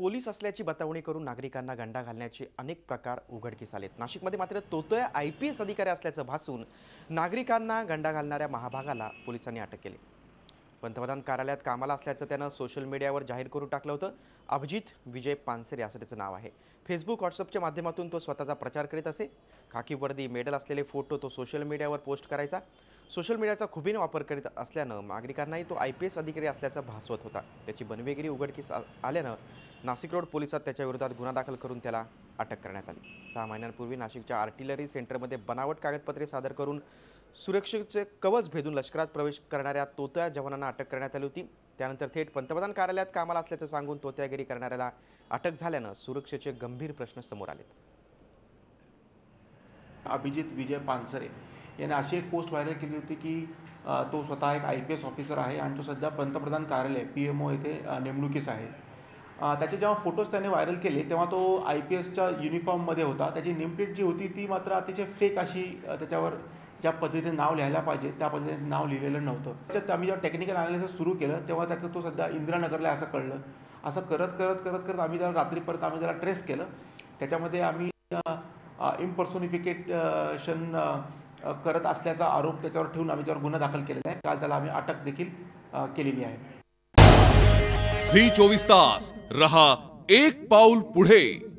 Police असल्याची बतावणी करून नागरिकांना गंडा घालण्याचे अनेक प्रकार उघडकीस आलेत। नाशिकमध्ये मात्र तोतया IPS अधिकारी असल्याचं भासून नागरिकांना गंडा घालणाऱ्या महाभागाला पोलिसांनी अटक केली। पंतप्रधान कार्यालयात कामाला असल्याचं त्यानं सोशल मीडियावर जाहीर करून टाकलं होतं। अभिजित विजय पानसरे असं त्याचं नाव आहे। फेसबुक व्हॉट्सअपच्या माध्यमातून तो स्वतःचा प्रचार करीत असे। खाकी वर्दी मेडल असलेले फोटो तो सोशल मीडियावर पोस्ट करायचा। सोशल मीडियाचा खुबीने वापर करीत असल्यानं नागरिकांनाही तो IPS अधिकारी असल्याचं भासवत होता। त्याची बनवेगिरी उघडकीस आल्यानं नाशिक रोड पोलिसात त्याच्या विरोधात गुन्हा दाखल करून त्याला अटक करण्यात आली। 6 महिन्यांपूर्वी नाशिकच्या आर्टिलरी सेंटरमध्ये बनावट कागदपत्रे सादर करून सुरक्षेचे कवच भेदून लष्करात प्रवेश करणाऱ्या तोतया जवानांना अटक करण्यात आली होती। त्यानंतर थेट पंतप्रधान कार्यालयात कामाला असल्याचं सांगून तोतयागिरी करणाऱ्याला अटक झाल्यानं सुरक्षेचे गंभीर प्रश्न समोर आलेत। अभिजित विजय पानसरे याने अशी एक पोस्ट व्हायरल केली होती की तो स्वतः एक IPS ऑफिसर आहे आणि तो सध्या पंतप्रधान कार्यालय PMO येथे नेमणुकीस आहे। त्याचे जेव्हा फोटोज त्याने व्हायरल केले तेव्हा तो IPSच्या युनिफॉर्ममध्ये होता। त्याची नेमप्लेट जी होती ती मात्र अतिशय फेक अशी त्याच्यावर ज्या पद्धतीने नाव लिहायला पाहिजे त्या पद्धतीने नाव लिहिलेलं नव्हतं। त्याच्यात आम्ही जेव्हा टेक्निकल अनालिसिस सुरू केलं तेव्हा त्याचं तो सध्या इंदिरानगरला असं कळलं। असं करत आम्ही त्याला रात्रीपर्यंत आम्ही त्याला ट्रेस केलं। त्याच्यामध्ये आम्ही इम्पर्सोनिफिकेशन करत असल्याचा आरोप त्याच्यावर ठेवून आम्ही त्यावर गुन्हा दाखल केलेला आहे। काल त्याला आम्ही अटक देखील केलेली आहे। झी 24 तास रहा एक पाऊल पुढे।